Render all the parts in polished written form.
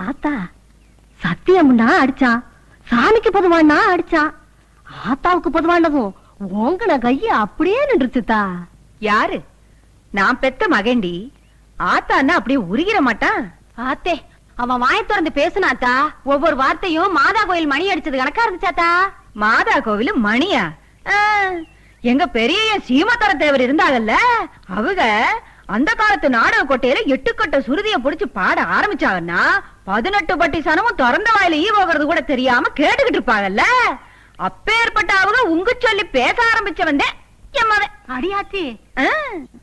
ஆத்தா சத்தியம்னா அடிச்சான், சாமிக்கு பொதுவானா அடிச்சான், ஆத்தாவுக்கு பொதுவானதும் உங்கள கைய அப்படியே நின்றுச்சுதா. யாரு? நான் பெத்த மகண்டி. ஆத்தான்னா அப்படியே உருகிற மாட்டான். ஆத்தே, அவன் வாயை திறந்து பேசுனாத்தா, ஒவ்வொரு வார்த்தையும் மாதா கோயில் மணி அடிச்சது கணக்கா இருந்துச்சாத்தா. மாதா கோவில் மணியா? எங்க பெரிய சீமத்தர தேவர் இருந்தாங்கல்ல, அவங்க அந்த காலத்து நாடக கோட்டையில 8 கட்ட சுருதிய புடிச்சு பாட ஆரம்பிச்சாங்கன்னா 18 பட்டி சனமும் திறந்த வாயில ஈ போகிறது கூட தெரியாம கேட்டுக்கிட்டு இருப்பாங்கல்ல. அப்பேற்பட்ட அவங்க உங்க சொல்லி பேச ஆரம்பிச்சவன் அடியாச்சி.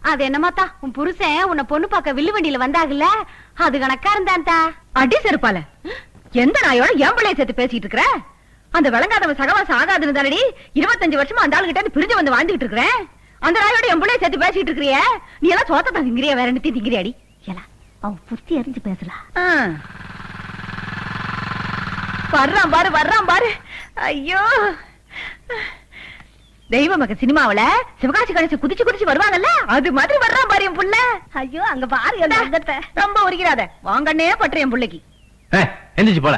அது என்னமாத்தா, உன் புருஷன் உன்னை பொண்ணு பார்க்க வில்லு வண்டியில வந்தாகல, அது கணக்கா இருந்தான்தா. அடி செருப்பால, எந்த நாயோட என் பிள்ளைய சேர்த்து பேசிட்டு இருக்கிற? அந்த விளங்காதவன் சகவாசம் ஆகாதுன்னு தானடி 25 வருஷமா அந்த ஆளுகிட்ட பிரிஞ்சு வந்து வாழ்ந்துகிட்டு இருக்கிறேன். அந்த நாயோட என் பிள்ளைய சேர்த்து பேசிட்டு இருக்கிறிய? நீ எல்லாம் சோத்த தான் திங்கிறியா, வேற என்ன திங்கிறியாடி? அவன் புத்தி அறிஞ்சு பேசலாம். வர்றான் பாரு, வர்றான் பாரு. ஐயோ, தெய்வ மக சினிமாவில சிவகாசி கணேசன் குதிச்சு குதிச்சு வருவாங்கல்ல, அது மாதிரி வர்றான் பாரு என் புள்ள. ஐயோ, அங்க பாரு, ரொம்ப உரிக்கிறாத, வாங்கன்னே பற்ற என் பிள்ளைக்கு. எந்திரிச்சு போல,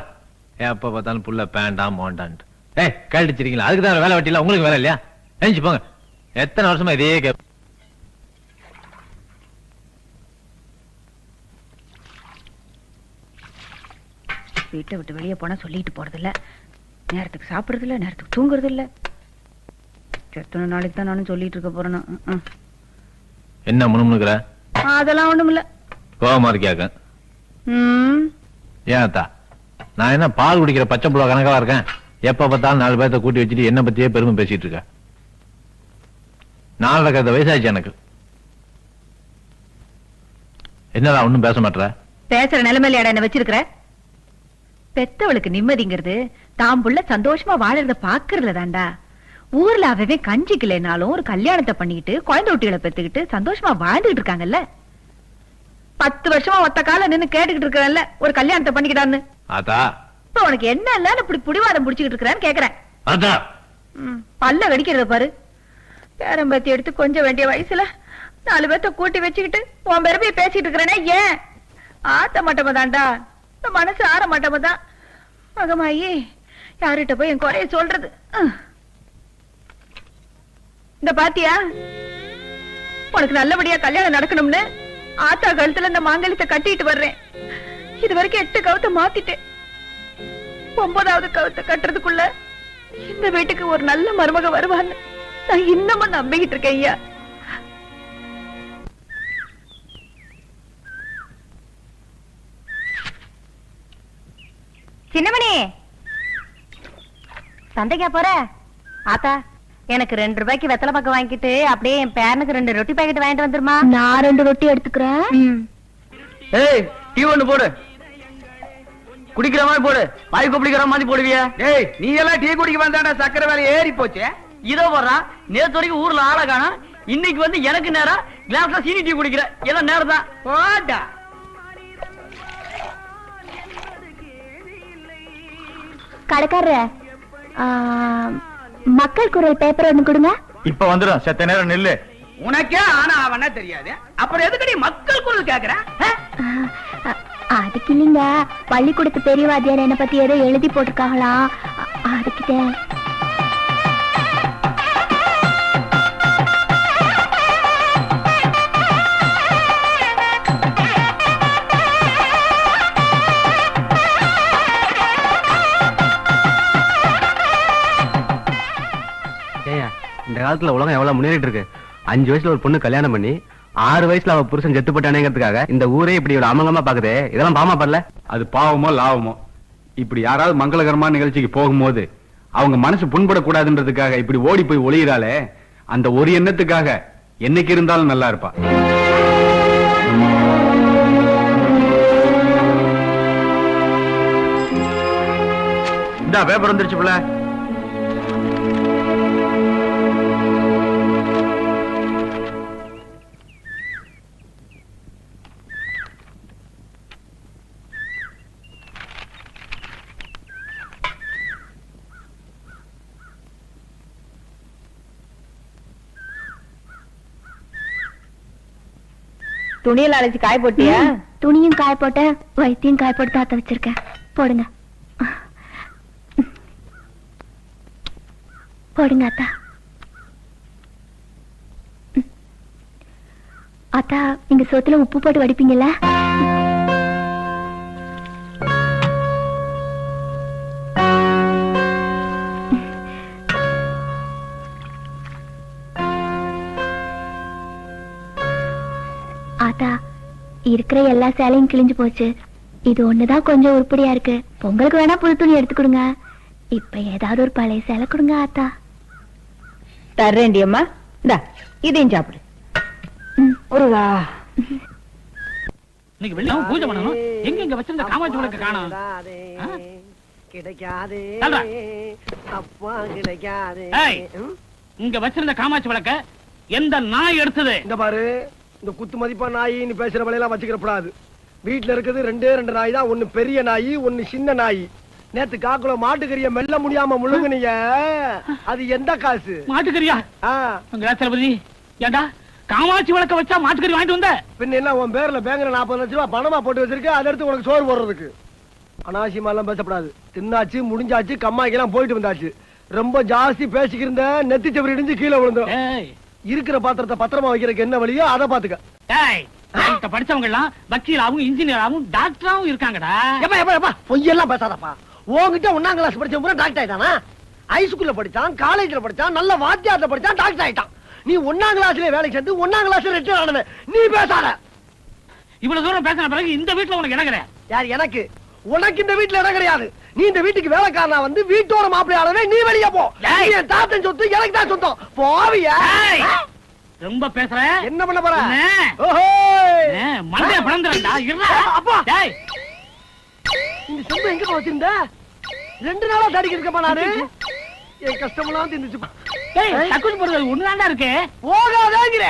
எப்ப பார்த்தாலும் புள்ள பேண்டாம் மோண்டான்ட்டு. கழிச்சிருக்கீங்களா? அதுக்குதான் வேலை வெட்டில, உங்களுக்கு வேலை இல்லையா? எந்திரிச்சு போங்க. எத்தனை வருஷமா இதே வீட்டை விட்டு வெளியே போனா சொல்லிட்டு போறது இல்ல, நேரத்துக்கு சாப்பிடுறது இல்ல, நேரத்துக்கு தூங்குறது இல்ல. எத்தனை நாளைக்கு தான் நானும் சொல்லிட்டு இருக்க போறேன். என்ன முணுமுணுக்கிற? அதெல்லாம் ஒண்ணும் இல்ல. கோவமா இருக்கியாக்க? ஏன்த்தா, நான் என்ன பால் குடிக்கிற பச்சை புள்ள கணக்கா இருக்கேன்? எப்ப பார்த்தாலும் 4 பேர்த்த கூட்டி வச்சுட்டு என்ன பத்தியே பெருமை பேசிட்டு இருக்க. 4 வயசாச்சு எனக்கு. என்னடா ஒண்ணும் பேச மாட்டற? பேசுற நிலைமையில என்ன வச்சிருக்கிற? பெத்தவளுக்கு நிம்மதிங்கிறது தான் புள்ள சந்தோஷமா வாழறத பாக்குறதுல தாண்டா. ஊர்ல அவவே கஞ்சிக்கலைனாலும் ஒரு கல்யாணத்தை பண்ணிக்கிட்டு குழந்தை ஒட்டிகளை பெத்துக்கிட்டு சந்தோஷமா வாழ்ந்துகிட்டு இருக்காங்கல்ல. 10 வருஷமா ஒத்த கால நின்னு கேட்டுக்கிட்டு இருக்கல ஒரு கல்யாணத்தை பண்ணிக்கிட்டான்னு. இப்ப உனக்கு என்ன இல்ல இப்படி புடிவாதம் புடிச்சுக்கிட்டு இருக்கிறான்னு கேக்குறேன். பல்ல வெடிக்கிறத பாரு. பேரம்பத்தி எடுத்து கொஞ்சம் வேண்டிய வயசுல 4 பேர்த்த கூட்டி வச்சுக்கிட்டு உன் பெருமையை பேசிட்டு இருக்கிறேனே ஏன்? ஆத்த மாட்டம தாண்டா, மனசு ஆற மாட்டம தான். மகமாயி யாருகிட்ட போய் என் குறைய சொல்றது? இந்த பாத்தியா, உனக்கு நல்லபடியா கல்யாணம் நடக்கணும்னு ஆத்தா கழுத்துல இந்த மாங்கல்யத்தை கட்டிட்டு வர்றேன். இது வரைக்கும் 8 கவுத்தை மாத்திட்டேன். 9வது கவுத்தை கட்டுறதுக்குள்ள இந்த வீட்டுக்கு ஒரு நல்ல மருமக வருவான்னு நான் இன்னமும் நம்பிக்கிட்டு இருக்கேன் ஐயா. சின்னமணி, சந்தைக்கா போற? ஆத்தா, எனக்கு 2 ரூபாய்க்கு வெத்தலை பக்கம் வாங்கிட்டு அப்படியே என் பேரனுக்கு 2 ரொட்டி பாக்கெட் வாங்கிட்டு வந்துருமா. நான் 2 ரொட்டி எடுத்துக்கிறேன். டீ ஒண்ணு போடு, குடிக்கிற மாதிரி போடு, வாய் குடிக்கிற மாதிரி போடுவியா? ஏய், நீ எல்லாம் டீ குடிக்க வந்தாடா, சக்கரை வேலை ஏறி போச்சு. இதோ போடுறா, நேத்து வரைக்கும் ஊர்ல ஆள காணோம், இன்னைக்கு வந்து எனக்கு நேரம் கிளாஸ்ல சீனி டீ குடிக்கிற. எல்லாம் நேரம் தான் போடா. கடைக்காரர, மக்கள் குரல் பேப்பர் ஒண்ணு கொடுங்க. இப்ப வந்துடும், செத்த நேரம் நில்லு. உனக்கே ஆனா அவனா தெரியாது, அப்புறம் எதுக்கடி மக்கள் குரல் கேக்குற? அதுக்கு இல்லைங்க, பள்ளிக்கூடத்து பெரியவாதியார் என்ன பத்தி ஏதோ எழுதி போட்டிருக்காங்களா, அதுக்கிட்ட. இந்த காலத்துல உலகம் எவ்வளவு முன்னேறிட்டு இருக்கு. 5 வயசுல ஒரு பொண்ணு கல்யாணம் பண்ணி 6 வயசுல அவ புருஷன் செத்து போட்டானேங்கிறதுக்காக இந்த ஊரே இப்படி ஒரு அமங்கமா பாக்குதே. இதெல்லாம் பாவமா படல? அது பாவமோ லாபமோ, இப்படி யாராவது மங்களகரமான நிகழ்ச்சிக்கு போகும்போது அவங்க மனசு புண்படக்கூடாதுன்றதுக்காக இப்படி ஓடி போய் ஒளியிறாளே, அந்த ஒரு எண்ணத்துக்காக என்னைக்கு இருந்தாலும் நல்லா இருப்பா. இந்த பேப்பர் வந்துருச்சு பிள்ளை. துணியெல்லாம் அழைச்சு காய போட்டியா? துணியும் காய போட்ட, வைத்தியம் காய போட்டு தாத்த வச்சிருக்கேன். போடுங்க போடுங்க அத்தா. அத்தா, நீங்க சோத்துல உப்பு போட்டு வடிப்பீங்கல்ல? ஆத்தா, இருக்கிற எல்லா சேலையும் கிழிஞ்சு போச்சு. இது ஒண்ணுதான் கொஞ்சம் உருப்படியா இருக்கு. பொங்கலுக்கு வேணா புது துணி எடுத்து கொடுங்க. இப்ப ஏதாவது ஒரு பழைய சேலை கொடுங்க ஆத்தா. தர்றேன்டி அம்மா. இந்தா இதையும் சாப்பிடு. முருகா, இன்னைக்கு வெள்ளியும் பூஜை பண்ணணும். எங்க வச்சிருந்த காமாட்சி விளக்க காணோம். கிடைக்காது தல்றா. அப்பா கிடைக்காது. ஏய், இங்க வச்சிருந்த காமாட்சி விளக்க எந்த நாய் எடுத்தது? இந்த பாரு, இந்த குத்து மதிப்பா நாய் நீ பேசுற வலையெல்லாம் வச்சுக்கிற கூடாது. வீட்டுல இருக்குது ரெண்டு நாய் தான். ஒண்ணு பெரிய நாய், ஒண்ணு சின்ன நாய். நேத்து காக்குல மாட்டுக்கறிய மெல்ல முடியாம முழுங்குனீங்க. அது எந்த காசு? மாட்டுக்கறியா? உங்க ராஜபதி, ஏண்டா காமாட்சி விளக்க வச்சா மாட்டுக்கறி வாங்கிட்டு வந்த? பின்ன என்ன உன் பேர்ல பேங்க்ல 40 லட்சம் ரூபாய் பணமா போட்டு வச்சிருக்க? அதை எடுத்து உனக்கு சோறு போடுறதுக்கு. அனாவசியமா எல்லாம் பேசப்படாது. தின்னாச்சு, முடிஞ்சாச்சு, கம்மாக்கெல்லாம் போயிட்டு வந்தாச்சு. ரொம்ப ஜாஸ்தி பேசிக்கிருந்த நெத்தி செவரி இடிஞ்சு கீழே விழுந்துடும். இருக்கிற பாத்திரத்தை பத்திரமா வைக்கிறதுக்கு என்ன வழியோ அதை பாத்துக்க. படிச்சவங்க எல்லாம் வக்கீலாவும் இன்ஜினியராவும் டாக்டராவும் இருக்காங்கடா. பொய்யெல்லாம் பேசாதப்பா. உன்கிட்ட 1ஆம் கிளாஸ் படிச்சவன் டாக்டர் ஆயிட்டானா? ஹைஸ்கூல்ல படிச்சான், காலேஜ்ல படிச்சான், நல்ல வாத்தியார்ல படிச்சான், டாக்டர் ஆயிட்டான். நீ 1ஆம் கிளாஸ்ல வேலைக்கு சேர்ந்து 1ஆம் கிளாஸ்ல ரிட்டர் ஆனவன். நீ பேசாத. இவ்வளவு தூரம் பேசின பிறகு இந்த வீட்டுல உனக்கு இடம் கிடையாது. யார் எனக்கு? உனக்கு இந்த வீட்டுல இடம் கிடையாது. நீ இந்த வீட்டுக்கு வேலைக்காரனா வந்து வீட்டோட மாப்பிள்ளையாளவே நீ வெளியே போ. என் தாத்தன் சொத்து எனக்கு தான் சொந்தம். போவியா? ரொம்ப பேசுற. என்ன பண்ண போற? மண்டைய பிளந்துறா. அப்பா, இந்த செம்பு எங்க வச்சிருந்த? 2 நாளா தடிக்க இருக்கப்பா நானு. என் கஷ்டமெல்லாம் தின்னுச்சு. தக்குச்சு போறது ஒண்ணுதான்டா இருக்கு. போகாதேங்கிற.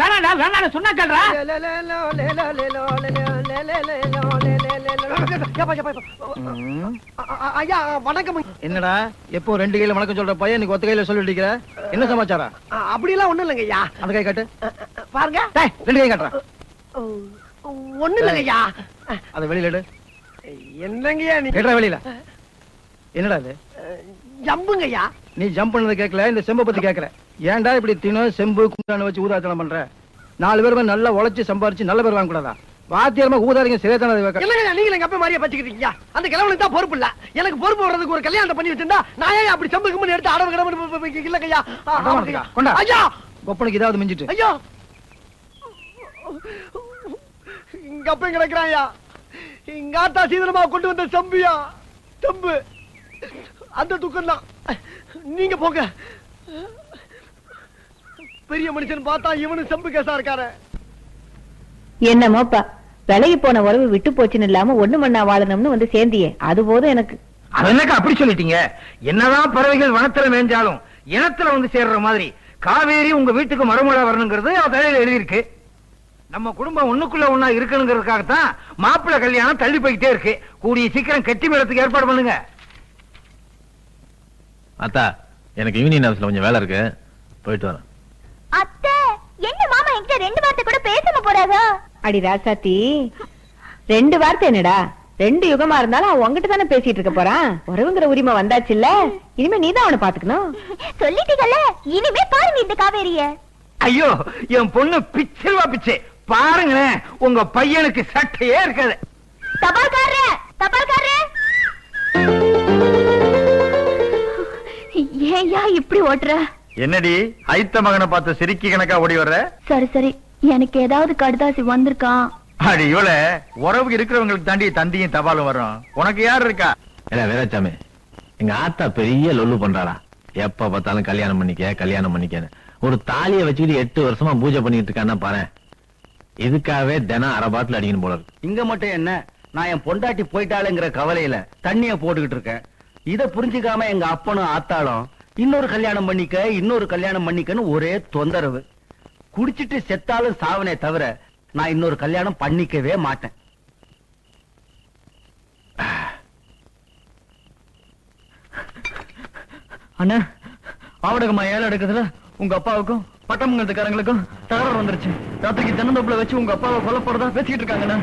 வேணாடா வேணாடா சொன்னா கேள்றா. ஐயா வணக்கம். என்னடா எப்போ 2 கையில வணக்கம் சொல்ற பையன் நீ ஒத்த கையில சொல்லிட்டு இருக்கிற? என்ன சமாச்சாரம்? அப்படி எல்லாம் ஒண்ணும் இல்லைங்க ஐயா. அந்த கை காட்டு. பாருங்க. 2 கை காட்டுறா. ஒண்ணும் இல்லைங்க ஐயா. அத வெளியில எடு. என்னங்கய்யா நீ? எடுறா வெளியில. என்னடா இது? ஜம்புங்க ஐயா. நீ ஜம்ப் பண்ணது கேட்கல, இந்த செம்பை பத்தி கேட்கற. ஏன்டா இப்படி தினம் செம்பு குண்டான வச்சு ஊதாத்தனம் பண்ற? 4 பேருமே நல்லா உழைச்சு சம்பாரிச்சு நல்ல பேர் வாங்க கூடாதா? வாத்தியாரமா ஊதாரிங்க சரியாத்தான இல்லங்க, நீங்க எங்க அப்பா மாதிரியே பச்சிக்கிட்டீங்க. அந்த கிழவனுக்கு தான் பொறுப்பு இல்ல. எனக்கு பொறுப்பு வர்றதுக்கு ஒரு கல்யாணம் பண்ணி வச்சிருந்தா நான் ஏன் அப்படி சம்பு கும்பு எடுத்து அடவு கிடவு இல்லங்கய்யா. கொண்டா ஐயா, கொப்பனுக்கு இதாவது மிஞ்சிட்டு. ஐயா, இங்க அப்ப கிடக்குறாயா. இங்க ஆத்தா சீதனமா கொண்டு வந்த சம்பியா செம்பு. அந்த துக்கம் தான். நீங்க போங்க. பெரிய மனுஷன் பார்த்தா இவனு செம்பு கேசா இருக்காரு. என்னமோப்பா, விலகி போன உறவு விட்டு போச்சுன்னு இல்லாம ஒண்ணு மண்ணா வாழணும்னு வந்து சேர்ந்தியே, அது போதும் எனக்கு. அதனக்கா அப்படி சொல்லிட்டீங்க? என்னதான் பறவைகள் வனத்துல மேய்ஞ்சாலும் இனத்துல வந்து சேர்ற மாதிரி காவேரி உங்க வீட்டுக்கு மறுமழை வரணுங்கிறது தலையில எழுதியிருக்கு. நம்ம குடும்பம் ஒண்ணுக்குள்ள ஒண்ணா இருக்கணுங்கிறதுக்காகத்தான் மாப்பிள்ளை கல்யாணம் தள்ளி போய்கிட்டே இருக்கு. கூடிய சீக்கிரம் கெட்டி மேளத்துக்கு ஏற்பாடு பண்ணுங்க. அத்தா, எனக்கு யூனியன் ஆபீஸ்ல கொஞ்சம் வேலை இருக்கு, போயிட்டு வரேன். அத்தை, என்ன மாமா என்கிட்ட 2 வார்த்தை கூட பேசாம போறாங்க? அடி ராசாத்தி, 2 வார்த்தை என்னடா? 2 யுகமா இருந்தாலும் அவன் உங்ககிட்ட தானே பேசிட்டு இருக்க போறான். உறவுங்கிற உரிமை வந்தாச்சுல்ல, இனிமே நீதான் அவனை பாத்துக்கணும். சொல்லிட்டீங்கல்ல, இனிமே பாருங்க இந்த காவேரிய. ஐயோ, என் பொண்ணு பிச்சிருவா பிச்சை. பாருங்களேன், உங்க பையனுக்கு சட்டையே இருக்காது. தபால்காரரே, தபால்காரரே. ஏயா இப்படி ஓட்டுற? என்னடி ஐத்த மகனை பார்த்து சிரிக்கி கணக்கா ஓடி வர்ற? சரி சரி, எனக்கு ஏதாவது கடுதாசி வந்திருக்கான். அடி இவள உறவு இருக்கிறவங்களுக்கு தாண்டி தந்தியும் தபாலும் வரும். உனக்கு யார் இருக்கா? ஏன்னா வீராசாமி, எங்க ஆத்தா பெரிய லொல்லு பண்றாரா. எப்ப பார்த்தாலும் கல்யாணம் பண்ணிக்க கல்யாணம் பண்ணிக்கன்னு ஒரு தாலியை வச்சுக்கிட்டு 8 வருஷமா பூஜை பண்ணிட்டு இருக்கான்னா பாரு. இதுக்காகவே தினம் 1/2 பாட்டில் அடிக்கணும் போல இருக்கு. இங்க மட்டும் என்ன, நான் என் பொண்டாட்டி போயிட்டாளுங்கிற கவலையில தண்ணிய போட்டுக்கிட்டு இருக்கேன். இத புரிஞ்சுக்காம எங்க அப்பனும் ஆத்தாளும் இன்னொரு கல்யாணம் பண்ணிக்க இன்னொரு கல்யாணம் பண்ணிக்கன்னு ஒரே தொந்தரவு. குடிச்சிட்டு செத்தாலும் சாவனே தவிர நான் இன்னொரு கல்யாணம் பண்ணிக்கவே மாட்டேன். அண்ணா, ஆவடகமா ஏழை எடுக்குதுல, உங்க அப்பாவுக்கும் பட்டமங்கலத்துக்காரங்களுக்கும் தகவல் வந்துருச்சு. ராத்திரிக்கு தென்னந்தோப்புல வச்சு உங்க அப்பாவை கொல்ல போறதா பேசிக்கிட்டு இருக்காங்கண்ணா.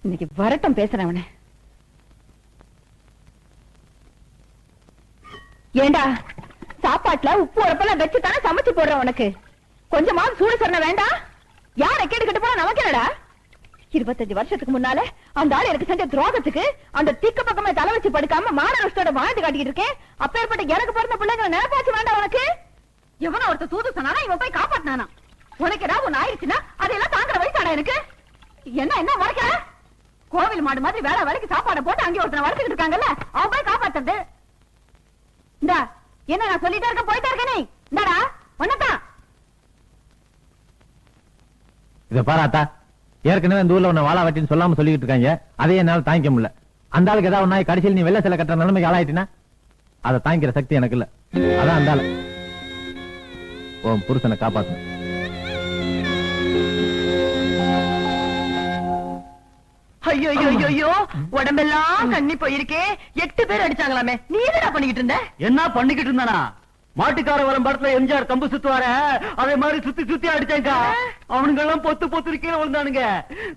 இன்னைக்கு வரட்டும் பேசுறவன. ஏண்டா சாப்பாட்டுல உப்பு உரப்பெல்லாம் வச்சு தானே சமைச்சு போடுற உனக்கு கொஞ்சமாவது சூடு சொன்ன வேண்டாம்? யாரை கேட்டுக்கிட்டு போனா நமக்கு என்னடா? 25 வருஷத்துக்கு முன்னால அந்த ஆள் எனக்கு செஞ்ச துரோகத்துக்கு அந்த திக்க பக்கமே தலை வச்சு படுக்காம மானரஷ்டோட வாழ்ந்து காட்டிக்கிட்டு இருக்கேன். அப்பேற்பட்ட எனக்கு பிறந்த பிள்ளைங்களை நினைப்பாச்சு வேண்டாம் உனக்கு? எவனோ ஒருத்த தூது சொன்னானா இவன் போய் காப்பாத்தினானா? உனக்கு ஏதாவது ஒண்ணு ஆயிடுச்சுன்னா அதையெல்லாம் தாங்குற வயசாடா எனக்கு. என்ன மறைக்கிற? கோவில் மாடு மாதிரி வேலை வேலைக்கு சாப்பாடு போட்டு அங்கே ஒருத்தனை வளர்த்துக்கிட்டு இருக்காங்கல்ல, அவன் போய் காப்பாத்துறது. இந்தா என்ன நான் சொல்லிட்டே இருக்க போயிட்டே இருக்க. நீ இந்தாடா ஒன்னதான் இத பாராத்தா, ஏற்கனவே இந்த ஊர்ல உன்னை வாழா வட்டின்னு சொல்லாம சொல்லிட்டு இருக்காங்க. அதையே என்னால தாங்கிக்க முடியல. அந்த ஆளுக்கு ஏதாவது ஒண்ணாய் கடைசியில் நீ வெள்ள சில கட்டுற நிலைமைக்கு ஆளாயிட்டினா அதை தாங்கிக்கிற சக்தி எனக்கு இல்ல. அதான் அந்த ஆளு உன் புருஷனை காப்பாத்தணும். ஐயோ ஐயோ உடம்பெல்லாம் கண்ணி போயிருக்கே. 8 பேர் அடிச்சாங்களாமே, நீ என்ன பண்ணிக்கிட்டு இருந்த? என்ன பண்ணிக்கிட்டு இருந்தானா? மாட்டுக்கார வரும் படத்துல எம்ஜிஆர் கம்பு சுத்துவார அதே மாதிரி சுத்தி சுத்தி அடிச்சேங்கா. அவனுங்க எல்லாம் பொத்து கீழே விழுந்தானுங்க.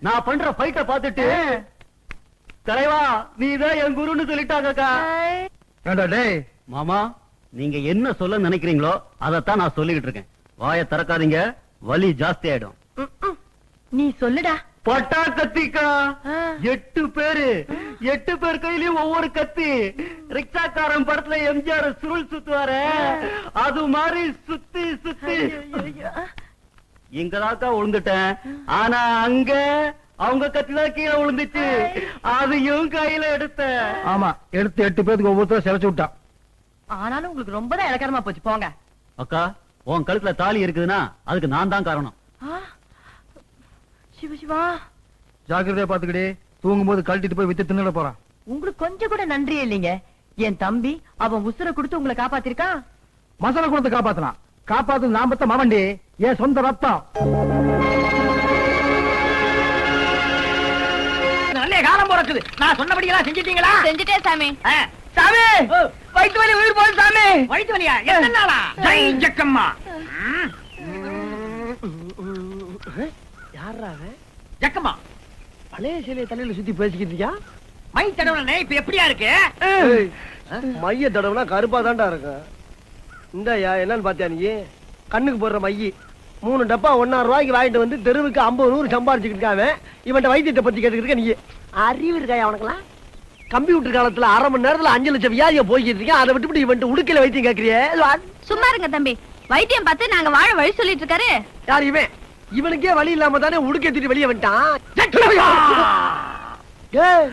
நான் பண்ற ஃபைட்ட பாத்துட்டு தலைவா நீதான் என் குருன்னு சொல்லிட்டாங்கக்கா. டேய் மாமா, நீங்க என்ன சொல்ல நினைக்கிறீங்களோ அதத்தான் நான் சொல்லிக்கிட்டு இருக்கேன். வாயை திறக்காதீங்க, வலி ஜாஸ்தி ஆயிடும். நீ சொல்லுடா. பட்டா கத்திக்கா. 8 பேர் கையிலயும் ஒவ்வொரு கத்தி. ரிக்ஷாக்காரன் படத்துல எம்ஜிஆர் சுருள் சுத்துவாரு அது மாதிரி சுத்தி சுத்தி இங்கதாக்கா விழுந்துட்டேன். ஆனா அங்க அவங்க கத்திதான் கீழே விழுந்துச்சு. அதையும் கையில எடுத்தேன். ஆமா, எடுத்து 8 பேருக்கு ஒவ்வொருத்தரும் சிலைச்சு விட்டான். ஆனாலும் உங்களுக்கு ரொம்ப தான் இலக்காரமா போச்சு போங்க. அக்கா, உன் கழுத்துல தாலி இருக்குதுன்னா அதுக்கு நான் தான் காரணம். சிவா ஜாக்கிரதையா பாத்துக்கிட்டே, தூங்கும் போது கழட்டிட்டு போய் வித்து தின்னுட போறான். உங்களுக்கு கொஞ்சம் கூட நன்றியே இல்லைங்க. என் தம்பி அவன் உசுரை கொடுத்து உங்களை காப்பாத்திருக்கான். மசாலா கொடுத்து காப்பாத்தலாம். காப்பாத்து நாமத்த மவண்டி என் சொந்த ரத்தம். நல்ல காலம் பிறக்குது. நான் சொன்னபடியெல்லாம் செஞ்சிட்டீங்களா? செஞ்சுட்டேன் சாமி. சாமி, வயிற்று வலி உயிர் போகுது சாமி. வயிற்று வலியா? எத்தனை நாளா? ஜெய் ஜக்கம்மா. யாரா ஜக்கம்மா பழைய சிலையை தலையில சுத்தி பேசிக்கிட்டு இருக்கியா? மை தடவை இப்ப எப்படியா இருக்கு? ஏய், மைய தடவுனா கருப்பா தான்டா இருக்கும். இந்தாயா என்னன்னு பாத்தியா நீ? கண்ணுக்கு போடுற மைய 3 டப்பா 1,000 ரூபாய்க்கு வாங்கிட்டு வந்து தெருவுக்கு 50-100 சம்பாதிச்சுட்டு இருக்காம இவன்ட்ட வைத்தியத்தை பத்தி கேட்டுக்கிட்டு இருக்க நீ. அறிவு இருக்காயா அவனுக்குலாம்? கம்ப்யூட்டர் காலத்துல 1/2 மணி நேரத்துல 5 லட்சம் வியாதியை போய்கிட்டு இருக்கேன். அதை விட்டுவிட்டு இவன்ட்டு உடுக்கையில வைத்தியம் கேட்கறியே. சும்மா இருங்க தம்பி, வைத்தியம் பார்த்து நாங்க வாழ வழி சொல்லிட்டு இருக்காரு. யார் இவன்? இவனுக்கே வழி இல்லாம தானே உடுக்கை தூக்கிட்டு வெளியே வந்துட்டான். ஏய்,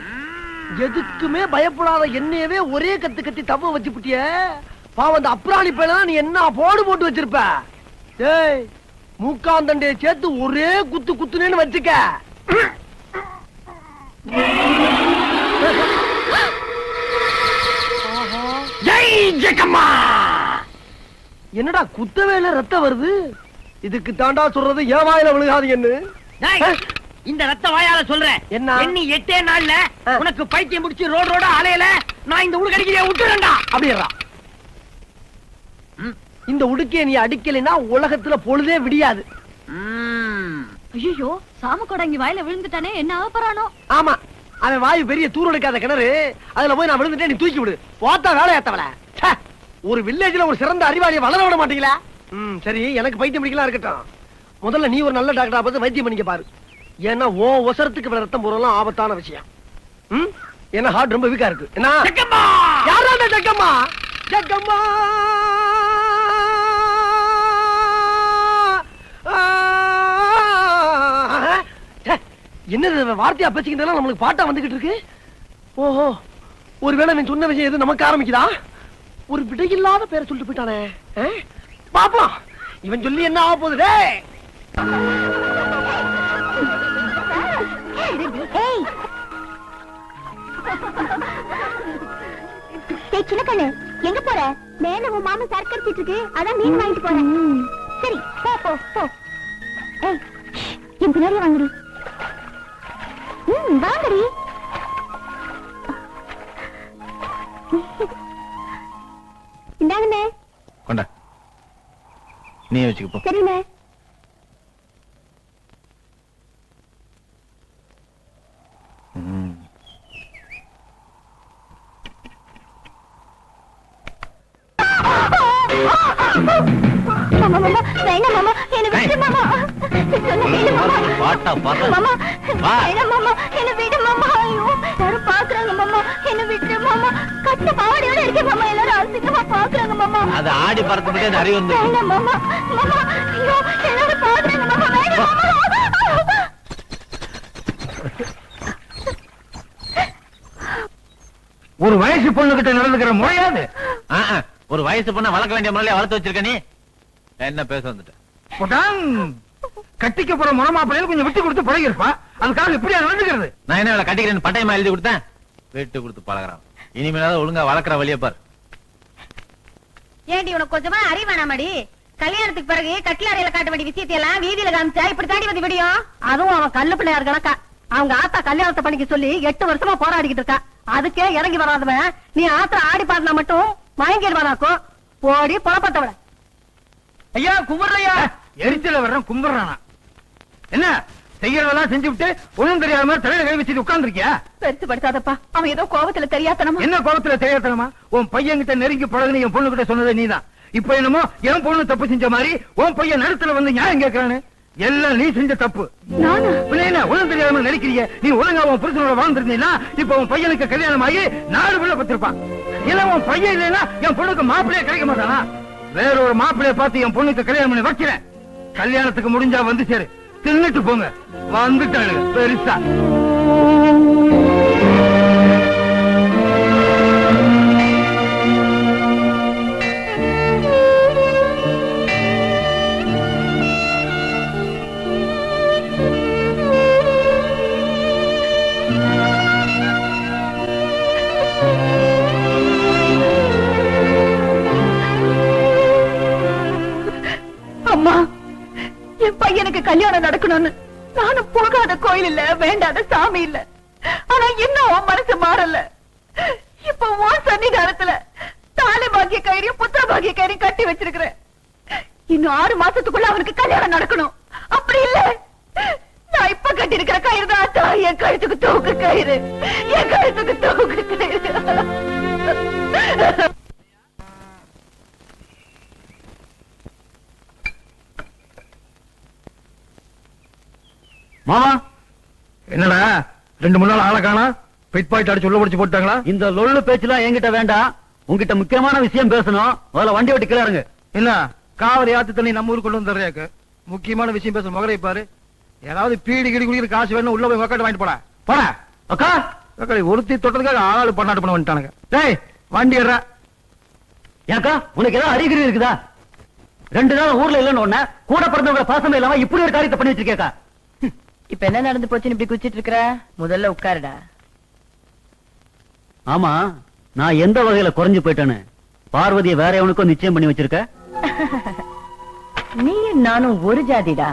எதுக்குமே பயப்படாத என்னையவே ஒரே கத்து கத்தி தவ வச்சு புட்டிய. பாவம் அந்த அப்ராணி பையனா நீ என்ன போட்டு வச்சிருப்ப. ஏய், மூக்காந்தண்டைய சேர்த்து ஒரே குத்து குத்துனேன்னு வச்சுக்க. என்னடா குத்தவேல ரத்தம் வருது? இதுக்கு தாண்டா சொல்றது ஏவாயில விழுகாதீங்கன்னு. இந்த ரத்த வாயால சொல்றேன். என்ன? எண்ணி 8 நாள்ல உனக்கு பைத்தியம் முடிச்சு ரோட அலையல நான் இந்த ஊருக்கு அடிக்கிறேன் விட்டுறேன்டா. அப்படியா? இந்த உடுக்கைய நீ அடிக்கலைன்னா உலகத்துல பொழுதே விடியாது. ஐயோ, சாமக்கோட இங்க வாயில விழுந்துட்டானே, என்ன ஆகப்பறானோ? ஆமா, அவன் வாயு பெரிய தூரடிக்காத கிணறு. அதுல போய் நான் விழுந்துட்டேன், நீ தூக்கி விடு. போத்தா வேலையாத்தவள. ஒரு வில்லேஜ்ல ஒரு சிறந்த அறிவாளியை வளர விட மாட்டீங்களா? சரி, எனக்கு பைத்தியம் பிடிக்கலாம் இருக்கட்டும். முதல்ல நீ ஒரு நல்ல டாக்டரா பார்த்து வைத்தியம் பண்ணிக்க பாரு. ஏன்னா ஓ ஒசரத்துக்கு ரத்தம் போறலாம் ஆபத்தான விஷயம். ஏன்னா ஹார்ட் ரொம்ப வீக்கா இருக்கு. என்ன யாரா ஜக்கம்மா? ஜக்கம்மா என்ன வார்த்தையா பேசிக்கிட்டு நம்மளுக்கு பாட்டா வந்துகிட்டு இருக்கு. ஓஹோ, ஒருவேளை நீ சொன்ன விஷயம் எது நமக்கு ஆரம்பிக்குதா? ஒரு விடையில்லாத பேரை சொல்லிட்டு போயிட்டானே. பாப்போம் இவன் சொல்லி என்ன ஆக போகுது. சின்ன கண்ணு எங்க போற? மேல உன் மாமா சரக்கு அடிச்சிட்டு இருக்கு, அதான் மீன் வாங்கிட்டு போறேன். சரி போ போ போ. ஏய், என் பின்னாடி வாங்கடி. வாங்கடி. இந்தாங்கண்ணே. கொண்டா, நீ வச்சுக்க போ. சரிண்ணே. மாமா மாமா வேணாம் மாமா, என்ன விட்டு மாமா. பாட்டா பாட்டா மாமா வேணாம் மாமா, என்ன விடு மாமா. ஐயோ, யாரும் பாக்குறாங்க மாமா, என்ன விட்டு மாமா. கட்ட பாவாடையோட இருக்க மாமா, எல்லாரும் அசிங்கமா பாக்குறாங்க மாமா. அது ஆடி பறந்துட்டே அந்த அறிவு வந்து. வேணாம் மாமா மாமா, ஐயோ எல்லாரும் பாக்குறாங்க மாமா, வேணாம் மாமா. ஒரு வயசு பொண்ணு கிட்ட நடந்துக்கிற முறையாது. ஒரு வயசு பொண்ண வளர்க்க வேண்டிய முறையில வளர்த்து வச்சிருக்க நீ. என்ன பேச வந்துட்ட? கட்டிக்க போற முறமாப்பிள்ளையில கொஞ்சம் விட்டு கொடுத்து பழகிருப்பா, அதுக்காக இப்படியா நடந்துக்கிறது? நான் என்ன கட்டிக்கிறேன் பட்டயமா எழுதி கொடுத்தேன்? விட்டு கொடுத்து பழகிறான். இனிமேலாவது ஒழுங்கா வளர்க்குற வழிய பாரு. ஏண்டி உனக்கு கொஞ்சமா அறிவானாமடி? கல்யாணத்துக்கு பிறகு கட்டில அறையில காட்ட வேண்டிய விஷயத்தை எல்லாம் வீதியில காமிச்சா இப்படி தாண்டி வந்து விடியும். அதுவும் அவன் கல்லு பிள்ளையார் கணக்கா அவங்க ஆத்தா கல்யாணத்தை பண்ணிக்க சொல்லி 8 வருஷமா போராடிக்கிட்டு இருக்கா. அதுக்கே இறங்கி வராதவன் நீ ஆத்திர ஆடி பாடினா மட்டும் மயங்கிடுவானாக்கும். போடி புறப்பட்டவள. ஐயா கும்பிடுறையா? எரிச்சல வர்றேன் கும்பிடுறானா? என்ன செய்யறதெல்லாம் செஞ்சு விட்டு ஒண்ணும் தெரியாத மாதிரி தலையில கை வச்சுட்டு உட்கார்ந்துருக்கியா? பெருசு படுத்தாதப்பா, அவன் ஏதோ கோபத்துல தெரியாதனமா. என்ன கோபத்துல தெரியாதனமா? உன் பையன் கிட்ட நெருங்கி பழகுன என் பொண்ணு கிட்ட சொன்னது நீதான். இப்ப என்னமோ என் பொண்ணு தப்பு செஞ்ச மாதிரி உன் பையன் நடுத்துல வந்து நியாயம் கேட்கறானு. எல்லாம் நீ செஞ்ச தப்பு. என்ன ஒண்ணும் தெரியாம நடிக்கிறீங்க? நீ ஒழுங்கா உன் புருஷனோட வாழ்ந்திருந்தீங்கன்னா இப்ப உன் பையனுக்கு கல்யாணம் ஆகி 4 பிள்ளை பத்திருப்பான். இல்ல உன் பையன் இல்லைன்னா என் பொண்ணுக்கு மாப்பிள்ளையே கிடைக்க மாட்டானா? வேற ஒரு மாப்பிள்ளைய பார்த்து என் பொண்ணுக்கு கல்யாணம் பண்ணி வைக்கிறேன். கல்யாணத்துக்கு முடிஞ்சா வந்து சேரு. தின்னுட்டு போங்க. வந்துட்டாளுங்க பெருசா. அம்மா, என் பையனுக்கு கல்யாணம் நடக்கணும்னு நானும் போகாத கோயில் இல்ல, வேண்டாத சாமி இல்ல. ஆனா இன்னும் உன் மனசு மாறல. இப்ப உன் சன்னிதானத்துல தாலி பாக்கிய கயிறையும் புத்திர பாக்கிய கயிறையும் கட்டி வச்சிருக்கிறேன். இன்னும் 6 மாசத்துக்குள்ள அவனுக்கு கல்யாணம் நடக்கணும். அப்படி இல்ல நான் இப்ப கட்டி இருக்கிற கயிறு தான் ஆத்தா என் கழுத்துக்கு தூக்கு கயிறு, என் கழுத்துக்கு தூக்கு கயிறு. மாமா என்னடா 2-3 நாள் ஆளை காணா? பிட் பாயிண்ட் அடிச்சு உள்ள முடிச்சு போட்டாங்களா? இந்த லொள்ளு பேச்சுலாம் என்கிட்ட வேண்டாம். உங்ககிட்ட முக்கியமான விஷயம் பேசணும். முதல்ல வண்டி ஓட்டி கிளறுங்க. என்ன காவிரி ஆத்து தண்ணி நம்ம ஊருக்கு கொண்டு வந்துடுறியாக்கு? முக்கியமான விஷயம் பேச முகரை பாரு. ஏதாவது பீடி கிடி குடிக்கிற காசு வேணும், உள்ள போய் வக்காட்டு வாங்கிட்டு போடா. போடா அக்கா. ஒருத்தி தொட்டதுக்காக ஆளாளு பண்ணாட்டு பண்ண வந்துட்டானுங்க. டேய் வண்டி ஏறா. ஏக்கா உனக்கு ஏதாவது அறிகுறி இருக்குதா? 2 நாள் ஊர்ல இல்லன்னு ஒண்ணு கூட பிறந்தவங்க பாசமே இல்லாம இப்படி ஒரு காரியத்தை பண்ணி வச்சிருக்கேக்கா. இப்ப என்ன நடந்து போச்சுன்னு இப்படி குச்சிட்டு இருக்கிற? முதல்ல உட்காருடா. ஆமா, நான் எந்த வகையில குறைஞ்சு போயிட்டேன்னு பார்வதியை வேற எவனுக்கும் நிச்சயம் பண்ணி வச்சிருக்க? நீயும் நானும் ஒரு ஜாதிடா.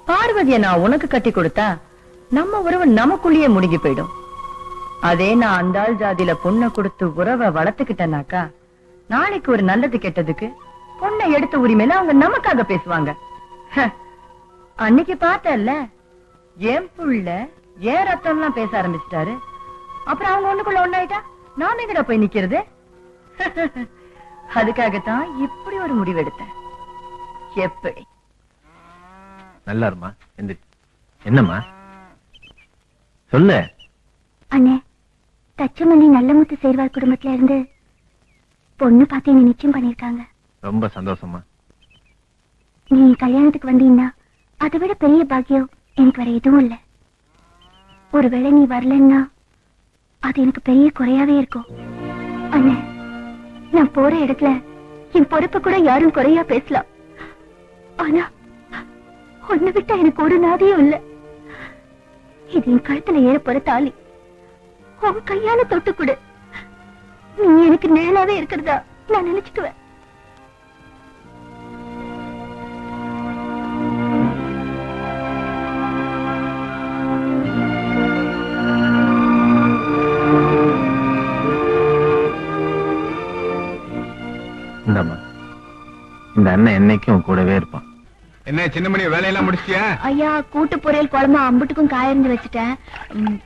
பார்வதிய நான் உனக்கு கட்டி கொடுத்தா நம்ம உறவு நமக்குள்ளேயே முடுங்கி போயிடும். அதே நான் அந்த ஆள் ஜாதியில பொண்ணை கொடுத்து உறவை வளர்த்துக்கிட்டேனாக்கா நாளைக்கு ஒரு நல்லது கெட்டதுக்கு பொண்ணை எடுத்த உரிமையில அவங்க நமக்காக பேசுவாங்க. அன்னைக்கு பார்த்தல என் புள்ள ஏன் ரத்தம்லாம் பேச ஆரம்பிச்சிட்டாரு. அப்புறம் அவங்க ஒண்ணுக்குள்ள ஒண்ணாயிட்டா நாம எங்கடா போய் நிக்கிறது? அதுக்காகத்தான் இப்படி ஒரு முடிவு எடுத்தேன். எப்படி? நல்லா இருமா, எந்திரி. என்னம்மா சொல்லு. அண்ணே, தச்சமல்லி நல்லமுத்து சேர்வார் குடும்பத்துல இருந்து பொண்ணு பார்த்து என்ன நிச்சயம் பண்ணிருக்காங்க. ரொம்ப சந்தோஷமா. நீ கல்யாணத்துக்கு வந்தீங்கன்னா அதை விட பெரிய பாக்கியம் எனக்கு வேற எதுவும் இல்ல. ஒருவேளை நீ வரலன்னா அது எனக்கு பெரிய குறையாவே இருக்கும். அண்ணே, நான் போற இடத்துல என் பொறுப்பு கூட யாரும் குறையா பேசலாம். ஆனா ஒண்ணு விட்டா எனக்கு ஒரு நாதியும் இல்ல. இது என் கழுத்துல ஏற போற தாலி. உன் கையால தொட்டு கொடு. நீ எனக்கு நேராவே இருக்கிறதா நான் நினைச்சுக்குவேன். இந்தம்மா, இந்த அண்ணன் என்னைக்கும் கூடவே இருப்பான். என்ன சின்னமணி, வேலையெல்லாம் முடிச்சிட்டியா? ஐயா, கூட்டு பொரியல் குழம்பு அம்புட்டுக்கும் காயிருந்து வச்சுட்டேன்.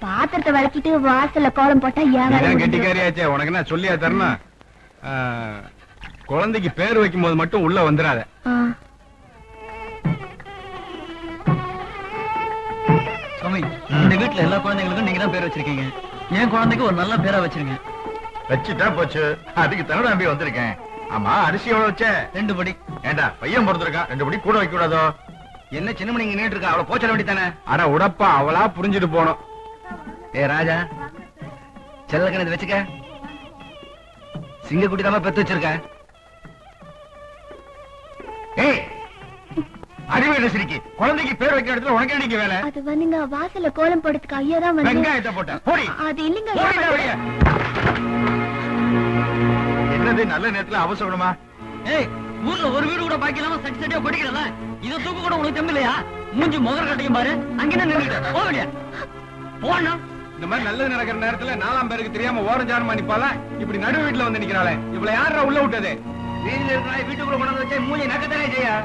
பாத்திரத்தை விளக்கிட்டு வாசல்ல கோலம் போட்டா நீதான் கெட்டிக்காரியாச்சே, உனக்கு என்ன சொல்லியா தரணும்? குழந்தைக்கு பேர் வைக்கும் போது மட்டும் உள்ள வந்துடாத. சுவாமி, இந்த வீட்டுல எல்லா குழந்தைங்களுக்கும் நீங்க தான் பேர் வச்சிருக்கீங்க. என் குழந்தைக்கு ஒரு நல்ல பேரா வச்சிருங்க. வச்சுட்டா போச்சு, அதுக்கு தானே நம்பி வந்திருக்கேன். ஆமா, அரிசி எவ்வளவு வச்ச? 2 படி. ஏண்டா பையன் பொறுத்திருக்கான், 2 படி கூட வைக்க கூடாதோ? என்ன சின்னமணி இங்க நின்னுட்டு இருக்கா? அவளை போச்சல வேண்டி தானே. அட உடப்பா, அவளா புரிஞ்சுட்டு போனோம். ஏ ராஜா, செல்லக்கணது வச்சுக்க. சிங்க குட்டி தான் பெத்து வச்சிருக்க. ஏய், அறிவு சிரிக்கி, குழந்தைக்கு பேர் வைக்கிற இடத்துல உனக்கு என்னைக்கு வேலை? அது வந்துங்க வாசல்ல கோலம் போடுறதுக்கு ஐயா தான் வந்து. வெங்காயத்தை போட்ட போடி. அது இல்லைங்க. போடிடா வெளிய. என்னது நல்ல நேரத்துல அவசரமா? ஏய், ஊர்ல ஒரு வீடு கூட பாக்கி இல்லாம சட்டி சட்டியா படிக்கிறல. இத தூக்கு கூட உனக்கு தெம்பலையா? மூஞ்சி முகர கட்டையும் பாரு. அங்க என்ன நின்னுட்ட? போவடியா. போண்ணா. இந்த மாதிரி நல்லது நடக்கிற நேரத்துல 4ஆம் பேருக்கு தெரியாம ஓரஞ்சாரமா நிப்பால. இப்படி நடு வீட்டுல வந்து நிக்கிறாளே, இவளை யாரா உள்ள விட்டது? வீட்டுல இருக்கிற வீட்டுக்குள்ள கொண்டு வந்து வச்சே மூஞ்சி நக்கத்தானே செய்யா.